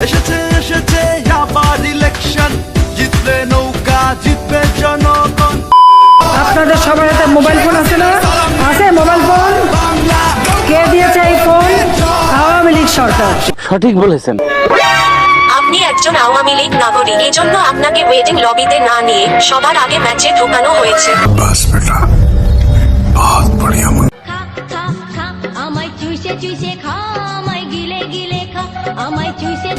এসেছে এসেছে আবার ইলেকশন, জিতবে নৌকা, জিতবে জনগণ। আপনাদের সবার হাতে মোবাইল ফোন আছে না? আছে মোবাইল ফোন? কে দিয়েছে এই ফোন? আওয়ামী লীগ সরকার। সঠিক বলেছেন। আপনি একজন আওয়ামী লীগ নাগরিক, এজন্য আপনাকে ওয়েটিং লবিতে না নিয়ে সবার আগে ম্যাচে ঢোকানো হয়েছে। বাস বেটা, বহুত বড়িয়া। খা খা খা আমায় চুষে চুষে খা, আমায় গিলে গিলে খা, আমায় চুষে।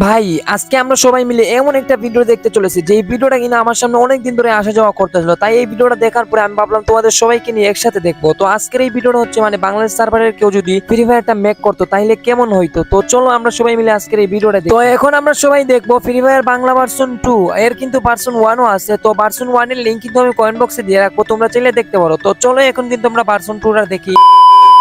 ভাই আজকে আমরা সবাই মিলে এমন একটা ভিডিও দেখতে চলেছি যে ভিডিওটা কিনা আমার সামনে অনেকদিন ধরে আসা যাওয়া করতেছিল, তাই এই ভিডিওটা দেখার পরে আমি ভাবলাম তোমাদের সবাইকে নিয়ে একসাথে দেখবো। তো আজকের এই ভিডিওটা হচ্ছে মানে বাংলাদেশ সার্ভারের কেউ যদি ফ্রি ফায়ারটা মেক করতো তাহলে কেমন হইতো। তো চলো আমরা সবাই মিলে আজকের এই ভিডিওটা দেখি। তো এখন আমরা সবাই দেখবো ফ্রি ফায়ার বাংলা ভার্সন 2, এর কিন্তু ভার্সন 1ও আছে। তো ভার্সন 1 এর লিংক কিন্তু আমি কমেন্ট বক্সে দিয়ে রাখবো, তোমরা চাইলে দেখতে পারো। তো চলো এখন কিন্তু আমরা ভার্সন 2টা দেখি।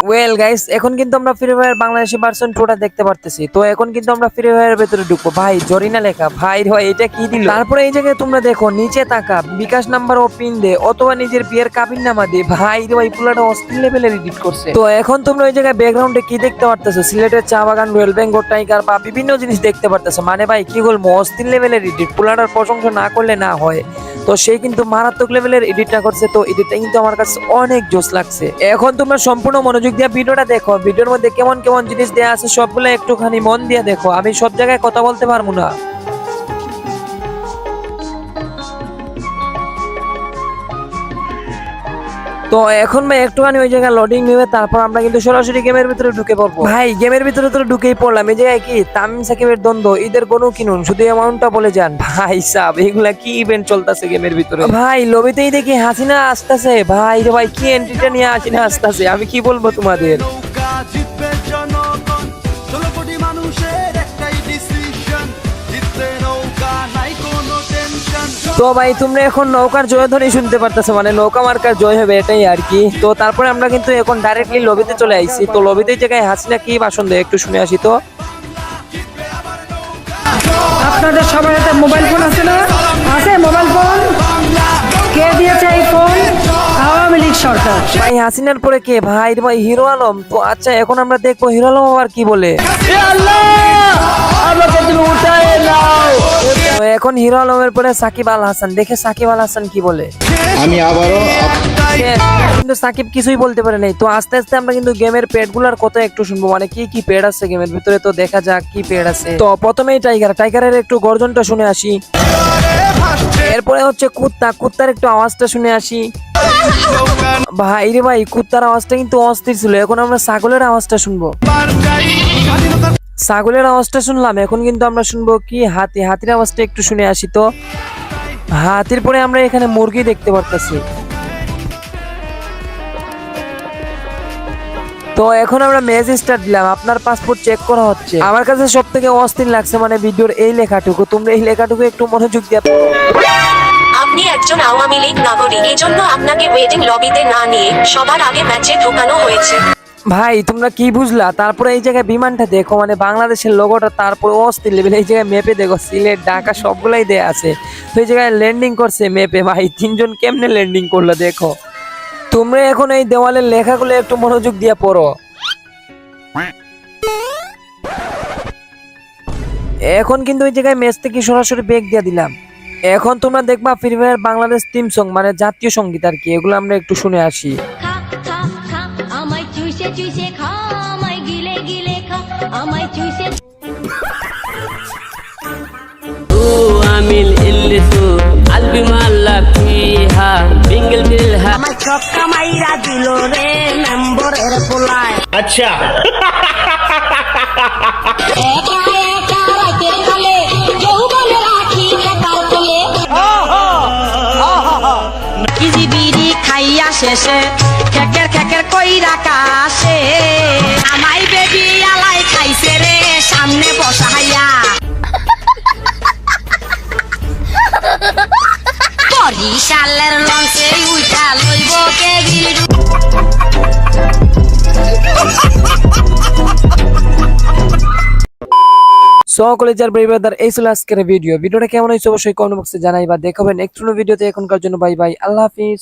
ওয়েল গাইস, এখন কিন্তু আমরা ফ্রি ফায়ার বাংলাদেশি ভার্সন 2টা দেখতে পারতেছি। তো এখন কিন্তু আমরা ফ্রি ফায়ারের ভেতরে ঢুকবো। ভাই জরিনা লেখা, ভাই ভাই এটা কি দিল? তারপরে এই জায়গায় তোমরা দেখো নিচে তাকা, বিকাশ নাম্বার ও পিন দে অথবা নিজের বিয়ের কাবিন নামা দে। ভাই রে ভাই পুরোটা অস্থির লেভেলের এডিট করছে। তো এখন তোমরা ওই জায়গায় ব্যাকগ্রাউন্ডে কি দেখতে পারতেছো? সিলেটের চা বাগান, রয়্যাল বেঙ্গল টাইগার বা বিভিন্ন জিনিস দেখতে পারতেছো। মানে ভাই কি বলবো, অস্থির লেভেলের এডিট, পুরোটার প্রশংসা না করলে না হয়। তো সেই কিন্তু মারাত্মক লেভেলের এডিটটা করছে। তো এডিটটা কিন্তু আমার কাছে অনেক জোস লাগছে। এখন তোমরা সম্পূর্ণ মনোযোগ দিয়ে ভিডিওটা দেখো। ভিডিওর মধ্যে কেমন কেমন জিনিস দেয়া আছে সবগুলো একটুখানি মন দিয়ে দেখো, আমি সব জায়গায় কথা বলতে পারবো না। তো এখন ভাই একটুখানি ওই জায়গায় লোডিং নেবে, তারপর আমরা কিন্তু সরাসরি গেমের ভিতরে ঢুকে পড়বো। ভাই গেমের ভিতরে তো ঢুকেই পড়লাম। এই জায়গায় কি তামিম সাকিবের দ্বন্দ্ব, ঈদের গনু কিনুন, শুধু অ্যামাউন্টটা বলে যান। ভাই সাব এগুলা কি ইভেন্ট চলতেছে গেমের ভিতরে? ভাই লবিতেই দেখি হাসিনা আসতেছে। ভাই রে ভাই কি এন্ট্রিটা নিয়ে হাসিনা আসতেছে, আমি কি বলবো তোমাদের। নৌকা, জিতবে জনগণ। 16 কোটি মানুষের একটাই ডিসিশন, জিতবে নৌকা, নাই কোনো টেনশন। তো ভাই তোমরা এখন নৌকার জয়ধ্বনি শুনতে পারতেছো, মানে নৌকা মার্কার জয় হবে এটাই আর কি। তো তারপরে আমরা কিন্তু এখন ডাইরেক্টলি লবিতে চলে আইছি। তো লবিতে জায়গায় হাসিনা কি ভাষণ দেয় একটু শুনে আসি। তো আপনাদের সবার হাতে মোবাইল ফোন আছে না? আছে মোবাইল ফোন? কে দিয়েছে এই ফোন? আওয়ামী লীগ সরকার। ভাই হাসিনার পরে কে? ভাই রে ভাই হিরো আলম। তো আচ্ছা এখন আমরা দেখবো হিরো আলম আবার কি বলে। তো এখন হিরো আলমের পরে সাকিব আল হাসান, দেখে সাকিব আল হাসান কি বলে। আমি আবারও কিন্তু সাকিব কিছুই বলতে পারে নাই। তো আস্তে আস্তে আমরা কিন্তু গেমের পেড গুলার কথা একটু শুনবো, মানে কি কি পেড আছে গেমের ভিতরে। তো দেখা যাক কি পেড আছে। তো প্রথমেই টাইগারের একটু গর্জনটা শুনে আসি। এরপরে হচ্ছে কুত্তা, কুত্তার একটু আওয়াজটা শুনে আসি। ভাই রে ভাই কুত্তার আওয়াজটা কিন্তু অস্থির ছিল। এখন আমরা ছাগলের আওয়াজটা শুনবো। ছাগলের আওয়াজটা শুনলাম, এখন কিন্তু আমরা শুনবো কি হাতি, হাতির আওয়াজটা একটু শুনে আসি। তো হাতির পরে আমরা এখানে মুরগি দেখতে পারতেছি। তো এখন আমরা ম্যাচ স্টার্ট দিলাম, আপনার পাসপোর্ট চেক করা হচ্ছে। আমার কাছে সব থেকে অস্থির লাগছে মানে ভিডিওর এই লেখাটুকু, তোমরা এই লেখাটুকু একটু মনোযোগ দিয়ে পড়ো। আপনি একজন আওয়ামী লীগ নাগরিক, এজন্য আপনাকে ওয়েটিং লবিতে না নিয়ে সবার আগে ম্যাচে ঢোকানো হয়েছে। ভাই তোমরা কি বুঝলা? তারপরে এই জায়গায় বিমানটা দেখো, মানে বাংলাদেশের লোগোটা, তারপরে অস্থির লেভেল। এই জায়গায় মেপে দেখো সিলেট, ঢাকা সবগুলাই দেয়া আছে। তো এই জায়গায় ল্যান্ডিং করছে মেপে। ভাই তিনজন কেমনে ল্যান্ডিং করলো দেখো। তোমরা এখন এই দেওয়ালের লেখাগুলো একটু মনোযোগ দিয়ে পড়ো। এখন কিন্তু ওই জায়গায় ম্যাচ থেকে সরাসরি ব্রেক দিয়ে দিলাম। এখন তোমরা দেখবা free fire Bangladesh team song, মানে জাতীয় সঙ্গীত আর কি, এগুলো আমরা একটু শুনে আসি। খা খা খা আমায় চুষে চুষে খা, আমায় গিলে গিলে খা, আমায় চুষে। আমিল ইল্লিসু আলবি মাল্লা ফিহা বিঙ্গল বিলহা। আমার ছক্কা মাইরা দিল রে মেম্বরের পোলায়। আচ্ছা একা একা রাতের কালে যৌবনে রাখি একার কোলে। ইজি বিড়ি খাইয়া শেষে খেকের খেকের কইরা কাশে, আমাই বেবি আলাই খাইছে রে সামনে বসাইয়া। বরিশালের লঞ্চে উইঠা লইব কেবিল। কলেজের ব্রাদার, এই ছিল আজকের ভিডিওটা কেমন হয়েছে অবশ্যই কমেন্ট বক্সে জানাইবা। দেখাবেন নেক্সট ভিডিওতে। এখনকার জন্য বাই বাই, আল্লাহ হাফিজ।